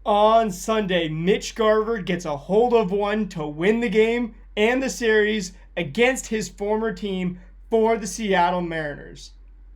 On Sunday, Mitch Garver gets a hold of one to win the game and the series against his former team for the Seattle Mariners.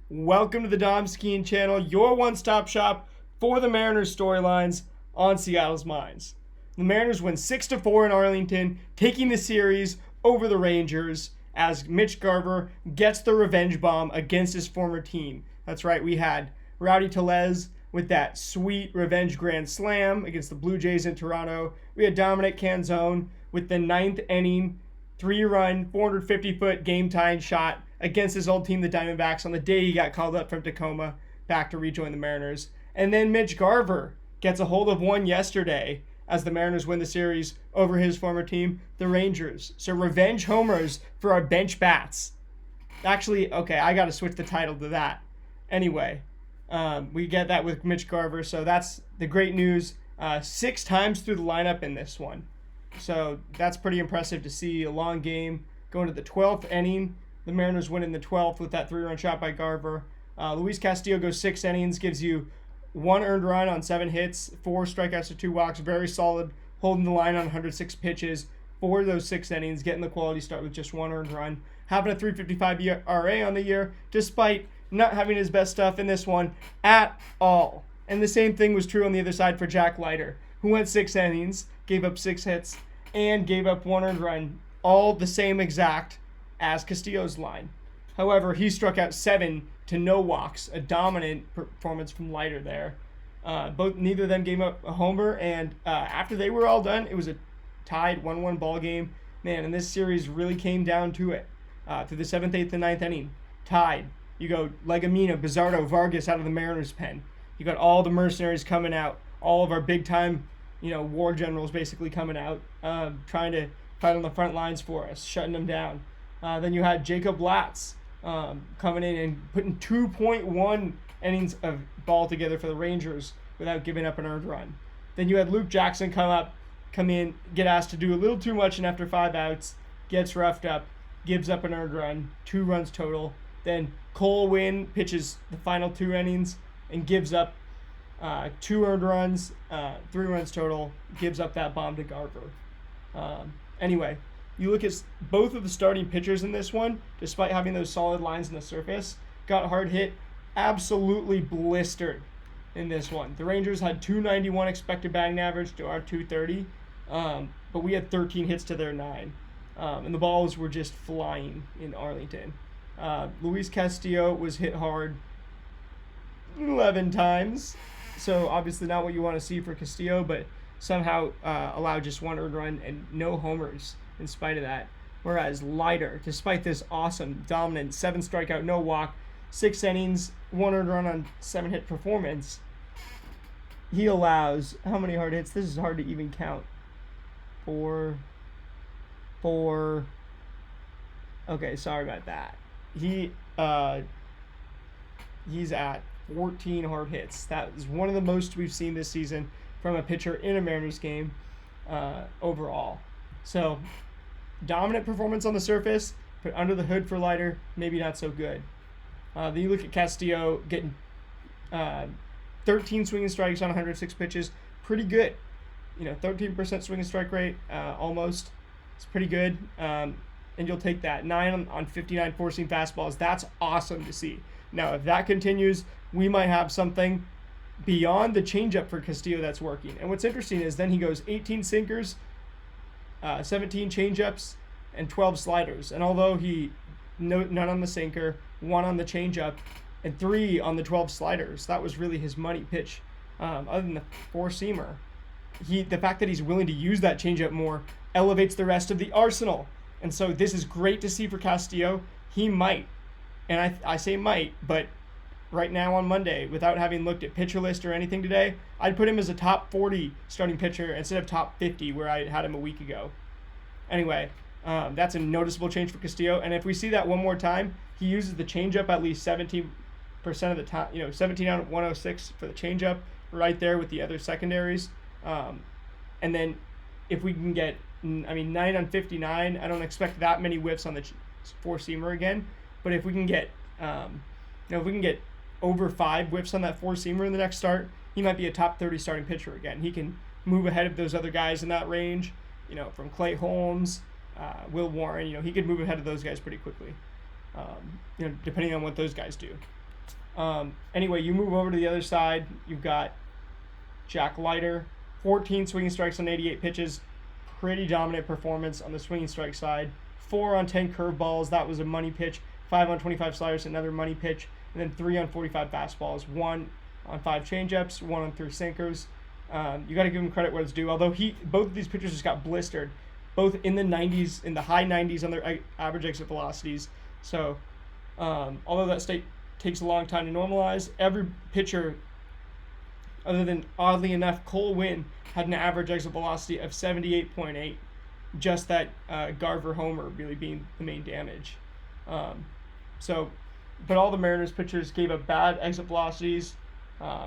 Welcome to the Dom Skiing Channel, your one-stop shop for the Mariners storylines on Seattle's minds. The Mariners win 6-4 in Arlington, taking the series over the Rangers as Mitch Garver gets the revenge bomb against his former team. That's right, we had Rowdy Tellez with that sweet revenge grand slam against the Blue Jays in Toronto. We had Dominic Canzone with the ninth inning, 3-run, 450-foot game-tying shot against his old team, the Diamondbacks, on the day he got called up from Tacoma back to rejoin the Mariners. And then Mitch Garver gets a hold of one yesterday as the Mariners win the series over his former team, the Rangers. So revenge homers for our bench bats. Actually, okay, I got to switch the title to that. Anyway, we get that with Mitch Garver, so that's the great news. 6 times through the lineup in this one. So that's pretty impressive to see. A long game going to the 12th inning. The Mariners win in the 12th with that 3-run shot by Garver. Luis Castillo goes 6 innings, gives you 1 earned run on 7 hits, 4 strikeouts to 2 walks. Very solid, holding the line on 106 pitches for those 6 innings, getting the quality start with just 1 earned run. Having a 3.55 ERA on the year, despite not having his best stuff in this one at all. And the same thing was true on the other side for Jack Leiter, who went 6 innings, gave up 6 hits, and gave up 1 earned run, all the same exact as Castillo's line. However, he struck out 7 to no walks, a dominant performance from Leiter there. Neither of them gave up a homer, and after they were all done, it was a tied 1-1 ball game. Man, and this series really came down to it. Through the 7th, 8th, and 9th inning, tied. You go Legumina, Bizardo, Vargas out of the Mariners' pen. You got all the mercenaries coming out, all of our big-time, war generals basically coming out, trying to fight on the front lines for us, shutting them down. Then you had Jacob Latz coming in and putting 2.1 innings of ball together for the Rangers without giving up an earned run. Then you had Luke Jackson come in, get asked to do a little too much, and after 5 outs, gets roughed up, gives up an earned run, 2 runs total. Then Cole Winn pitches the final 2 innings and gives up 2 earned runs, 3 runs total, gives up that bomb to Garver. Anyway, you look at both of the starting pitchers in this one, despite having those solid lines in the surface, got hard hit, absolutely blistered in this one. The Rangers had 291 expected batting average to our 230, but we had 13 hits to their 9. And the balls were just flying in Arlington. Luis Castillo was hit hard 11 times, so obviously not what you want to see for Castillo, but somehow allowed just 1 earned run and no homers in spite of that. Whereas Leiter, despite this awesome, dominant 7 strikeout, no walk, 6 innings, 1 earned run on 7 hit performance, he allows how many hard hits? This is hard to even count. 4. Okay, sorry about that. He's at 14 hard hits. That is one of the most we've seen this season from a pitcher in a Mariners game overall. So, dominant performance on the surface, but under the hood for Leiter, maybe not so good. Then you look at Castillo getting 13 swinging strikes on 106 pitches. Pretty good. 13% swinging strike rate, almost. It's pretty good. And you'll take that. 9 on 59 four-seam fastballs. That's awesome to see. Now, if that continues, we might have something beyond the changeup for Castillo that's working. And what's interesting is then he goes 18 sinkers, 17 changeups, and 12 sliders. And although none on the sinker, 1 on the changeup, and 3 on the 12 sliders, that was really his money pitch. Other than the four-seamer, the fact that he's willing to use that changeup more elevates the rest of the arsenal. And so this is great to see for Castillo. He might, and I say might, but right now on Monday, without having looked at pitcher list or anything today, I'd put him as a top 40 starting pitcher instead of top 50 where I had him a week ago. Anyway, that's a noticeable change for Castillo. And if we see that one more time, he uses the changeup at least 17% of the time, 17 out of 106 for the changeup right there with the other secondaries. And then if we can get 9 on 59, I don't expect that many whiffs on the four-seamer again. But if we can get, over 5 whiffs on that four-seamer in the next start, he might be a top 30 starting pitcher again. He can move ahead of those other guys in that range, from Clay Holmes, Will Warren. He could move ahead of those guys pretty quickly, depending on what those guys do. Anyway, you move over to the other side. You've got Jack Leiter, 14 swinging strikes on 88 pitches. Pretty dominant performance on the swinging strike side. 4 on 10 curveballs. That was a money pitch. 5 on 25 sliders, another money pitch. And then 3 on 45 fastballs. 1 on 5 changeups. 1 on 3 sinkers. You got to give him credit where it's due. Although both of these pitchers just got blistered, both in the 90s, in the high 90s on their average exit velocities. So, although that state takes a long time to normalize, every pitcher, other than oddly enough Cole Winn, had an average exit velocity of 78.8. Just that Garver homer really being the main damage. But all the Mariners pitchers gave up bad exit velocities.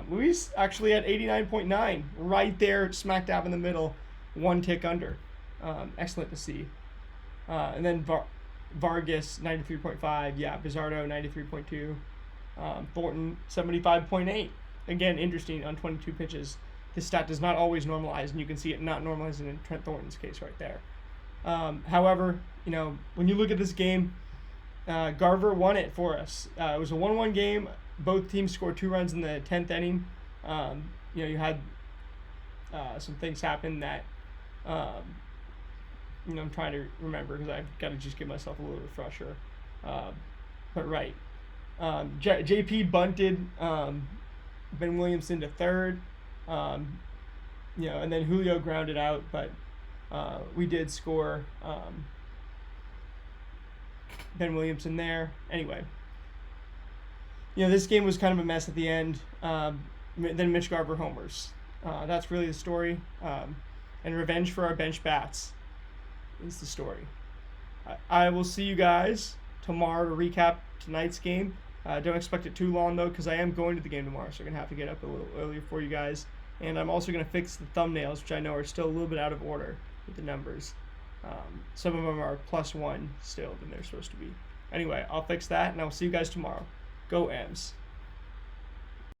Luis actually had 89.9, right there, smack dab in the middle, 1 tick under. Excellent to see. And then Vargas 93.5, yeah, Bizardo 93.2, Thornton 75.8. Again, interesting on 22 pitches. This stat does not always normalize, and you can see it not normalizing in Trent Thornton's case right there. However, when you look at this game, Garver won it for us. It was a 1-1 game. Both teams scored 2 runs in the 10th inning. You had some things happen that, I'm trying to remember because I've got to just give myself a little refresher. But right. JP bunted Ben Williamson to third. And then Julio grounded out, but we did score Ben Williamson there. Anyway, this game was kind of a mess at the end. Then Mitch Garver homers. That's really the story. And revenge for our bench bats is the story. I will see you guys tomorrow to recap tonight's game. Don't expect it too long, though, because I am going to the game tomorrow, so I'm going to have to get up a little earlier for you guys. And I'm also going to fix the thumbnails, which I know are still a little bit out of order with the numbers. Some of them are +1 still than they're supposed to be. Anyway, I'll fix that, and I'll see you guys tomorrow. Go M's.